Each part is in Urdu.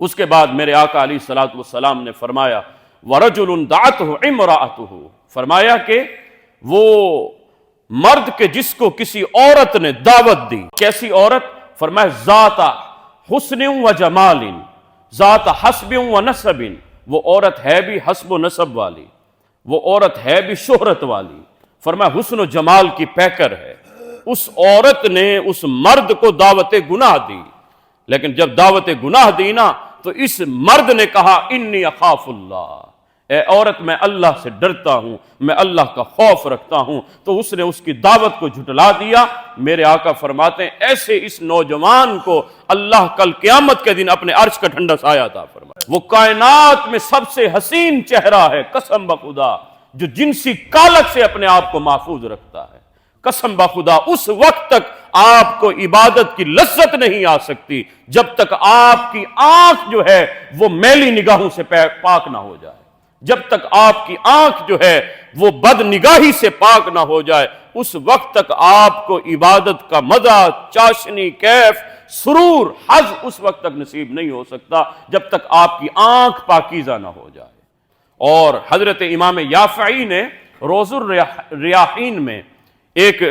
اس کے بعد میرے آقا علیہ الصلوۃ والسلام نے فرمایا وَرَجُلٌ دَعَتْهُ امْرَأَتُهُ، فرمایا کہ وہ مرد کے جس کو کسی عورت نے دعوت دی، کیسی عورت؟ فرمایا ذات حسن و جمال، ذات حسب و نسب، وہ عورت ہے بھی حسب و نسب والی، وہ عورت ہے بھی شہرت والی، فرمایا حسن و جمال کی پیکر ہے۔ اس عورت نے اس مرد کو دعوت گناہ دی، لیکن جب دعوت گناہ دی نا تو اس مرد نے کہا انی اخاف اللہ، اے عورت میں اللہ سے ڈرتا ہوں، میں اللہ کا خوف رکھتا ہوں، تو اس نے اس کی دعوت کو جھٹلا دیا۔ میرے آقا فرماتے ہیں ایسے اس نوجوان کو اللہ کل قیامت کے دن اپنے عرش کا ٹھنڈا سایہ عطا فرمائے۔ وہ کائنات میں سب سے حسین چہرہ ہے، قسم بخدا، جو جنسی کالک سے اپنے آپ کو محفوظ رکھتا ہے۔ قسم بخدا اس وقت تک آپ کو عبادت کی لذت نہیں آ سکتی جب تک آپ کی آنکھ جو ہے وہ میلی نگاہوں سے پاک نہ ہو جائے، جب تک آپ کی آنکھ جو ہے وہ بد نگاہی سے پاک نہ ہو جائے، اس وقت تک آپ کو عبادت کا مزہ، چاشنی، کیف، سرور، حظ اس وقت تک نصیب نہیں ہو سکتا جب تک آپ کی آنکھ پاکیزہ نہ ہو جائے۔ اور حضرت امام یافعی نے روز الریاحین میں ایک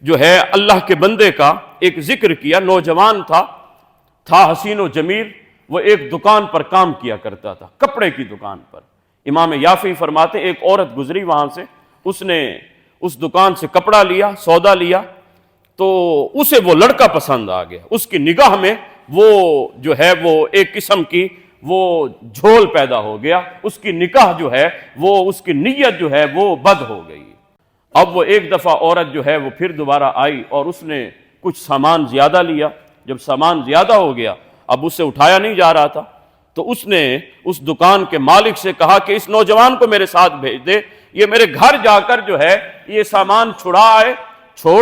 جو ہے اللہ کے بندے کا ایک ذکر کیا، نوجوان تھا حسین و جمیل، وہ ایک دکان پر کام کیا کرتا تھا، کپڑے کی دکان پر۔ امام یافعی فرماتے ایک عورت گزری وہاں سے، اس نے اس دکان سے کپڑا لیا، سودا لیا، تو اسے وہ لڑکا پسند آ گیا، اس کی نگاہ میں وہ جو ہے وہ ایک قسم کی وہ جھول پیدا ہو گیا، اس کی نکاح جو ہے وہ اس کی نیت جو ہے وہ بد ہو گئی۔ اب وہ ایک دفعہ عورت جو ہے وہ پھر دوبارہ آئی اور اس نے کچھ سامان زیادہ لیا، جب سامان زیادہ ہو گیا اب اسے اٹھایا نہیں جا رہا تھا، تو اس نے اس دکان کے مالک سے کہا کہ اس نوجوان کو میرے ساتھ بھیج دے، یہ میرے گھر جا کر جو ہے یہ سامان چھوڑ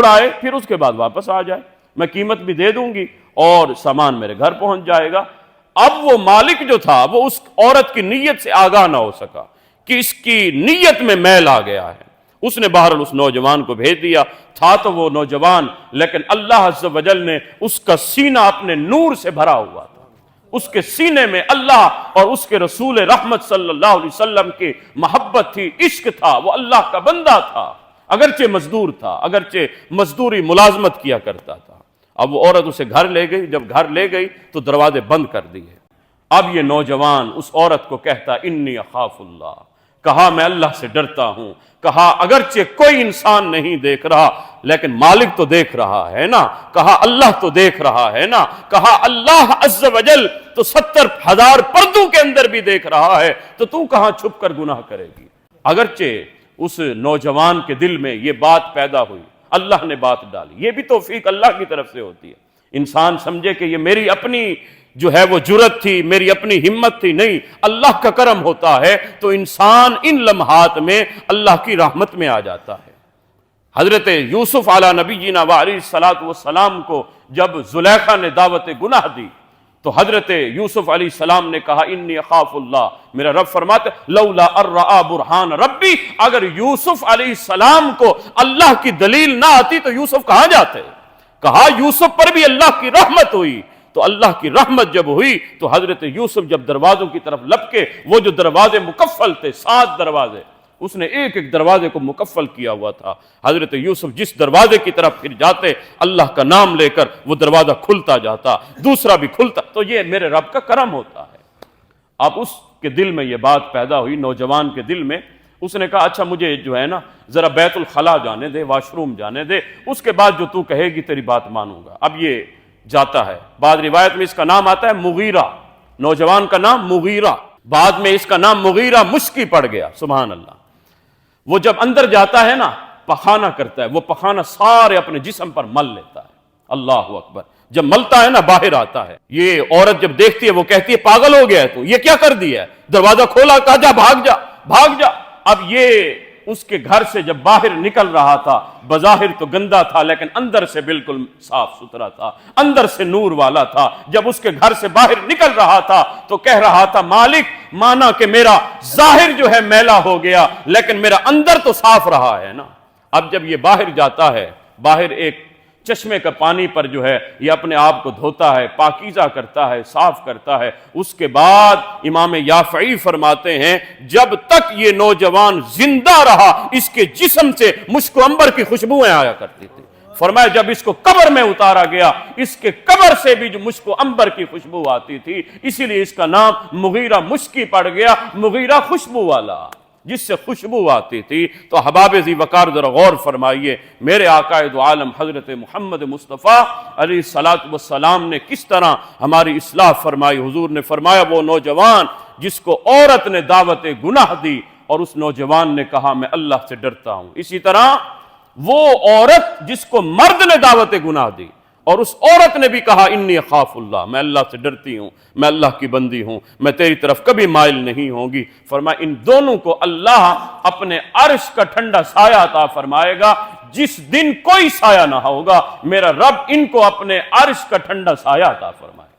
آئے پھر اس کے بعد واپس آ جائے، میں قیمت بھی دے دوں گی اور سامان میرے گھر پہنچ جائے گا۔ اب وہ مالک جو تھا وہ اس عورت کی نیت سے آگاہ نہ ہو سکا کہ اس کی نیت میں میل آ گیا ہے، اس نے بہرحال اس نوجوان کو بھیج دیا۔ تھا تو وہ نوجوان لیکن اللہ عز و جل نے اس کا سینہ اپنے نور سے بھرا ہوا تھا، اس کے سینے میں اللہ اور اس کے رسول رحمت صلی اللہ علیہ وسلم کی محبت تھی، عشق تھا، وہ اللہ کا بندہ تھا، اگرچہ مزدور تھا، اگرچہ مزدوری ملازمت کیا کرتا تھا۔ اب وہ عورت اسے گھر لے گئی، جب گھر لے گئی تو دروازے بند کر دیے۔ اب یہ نوجوان اس عورت کو کہتا انی اخاف اللہ، کہا میں اللہ سے ڈرتا ہوں، کہا اگرچہ کوئی انسان نہیں دیکھ رہا لیکن مالک تو دیکھ رہا ہے نا، کہا اللہ تو دیکھ رہا ہے نا، کہا اللہ عز و جل تو 70,000 پردوں کے اندر بھی دیکھ رہا ہے، تو کہاں چھپ کر گناہ کرے گی؟ اگرچہ اس نوجوان کے دل میں یہ بات پیدا ہوئی، اللہ نے بات ڈالی، یہ بھی توفیق اللہ کی طرف سے ہوتی ہے۔ انسان سمجھے کہ یہ میری اپنی جو ہے وہ جرت تھی، میری اپنی ہمت تھی، نہیں، اللہ کا کرم ہوتا ہے تو انسان ان لمحات میں اللہ کی رحمت میں آ جاتا ہے۔ حضرت یوسف علی نبینا وعلیہ الصلوۃ والسلام کو جب زلیخا نے دعوت گناہ دی تو حضرت یوسف علیہ السلام نے کہا انی اخاف اللہ، میرا رب فرماتے لولا ارآ برہان ربی، اگر یوسف علیہ السلام کو اللہ کی دلیل نہ آتی تو یوسف کہاں جاتے؟ کہا یوسف پر بھی اللہ کی رحمت ہوئی، تو اللہ کی رحمت جب ہوئی تو حضرت یوسف جب دروازوں کی طرف لپکے، وہ جو دروازے مکفل تھے 7 دروازے، اس نے ایک ایک دروازے کو مکفل کیا ہوا تھا، حضرت یوسف جس دروازے کی طرف پھر جاتے اللہ کا نام لے کر وہ دروازہ کھلتا جاتا، دوسرا بھی کھلتا، تو یہ میرے رب کا کرم ہوتا ہے۔ اب اس کے دل میں یہ بات پیدا ہوئی، نوجوان کے دل میں، اس نے کہا اچھا مجھے جو ہے نا ذرا بیت الخلا جانے دے، واش روم جانے دے، اس کے بعد جو تو کہے گی تیری بات مانوں گا۔ اب یہ جاتا ہے، بعض روایت میں اس کا نام آتا ہے مغیرہ، نوجوان کا نام مغیرہ، بعد میں اس کا نام مغیرہ مشکی پڑ گیا، سبحان اللہ۔ وہ جب اندر جاتا ہے نا پخانہ کرتا ہے، وہ پخانہ سارے اپنے جسم پر مل لیتا ہے، اللہ اکبر۔ جب ملتا ہے نا باہر آتا ہے، یہ عورت جب دیکھتی ہے وہ کہتی ہے پاگل ہو گیا ہے تو، یہ کیا کر دیا ہے؟ دروازہ کھولا، کہا جا بھاگ جا۔ اب یہ اس کے گھر سے جب باہر نکل رہا تھا، بظاہر تو گندا تھا لیکن اندر سے بالکل صاف ستھرا تھا، اندر سے نور والا تھا۔ جب اس کے گھر سے باہر نکل رہا تھا تو کہہ رہا تھا مالک مانا کہ میرا ظاہر جو ہے میلا ہو گیا لیکن میرا اندر تو صاف رہا ہے نا۔ اب جب یہ باہر جاتا ہے، باہر ایک چشمے کا پانی پر جو ہے یہ اپنے آپ کو دھوتا ہے، پاکیزہ کرتا ہے، صاف کرتا ہے۔ اس کے بعد امام یافعی فرماتے ہیں جب تک یہ نوجوان زندہ رہا اس کے جسم سے مشک و عنبر کی خوشبوئیں آیا کرتی تھی۔ فرمایا جب اس کو قبر میں اتارا گیا اس کے قبر سے بھی جو مشک و عنبر کی خوشبو آتی تھی، اسی لیے اس کا نام مغیرہ مشکی پڑ گیا، مغیرہ خوشبو والا، جس سے خوشبو آتی تھی۔ تو احباب ذی وقار ذرا غور فرمائیے، میرے آقا دو عالم حضرت محمد مصطفیٰ علیہ الصلوۃ والسلام نے کس طرح ہماری اصلاح فرمائی۔ حضور نے فرمایا وہ نوجوان جس کو عورت نے دعوت گناہ دی اور اس نوجوان نے کہا میں اللہ سے ڈرتا ہوں، اسی طرح وہ عورت جس کو مرد نے دعوت گناہ دی اور اس عورت نے بھی کہا انی اخاف اللہ، میں اللہ سے ڈرتی ہوں، میں اللہ کی بندی ہوں، میں تیری طرف کبھی مائل نہیں ہوں گی۔ فرمایا ان دونوں کو اللہ اپنے عرش کا ٹھنڈا سایہ عطا فرمائے گا، جس دن کوئی سایہ نہ ہوگا میرا رب ان کو اپنے عرش کا ٹھنڈا سایہ عطا فرمائے۔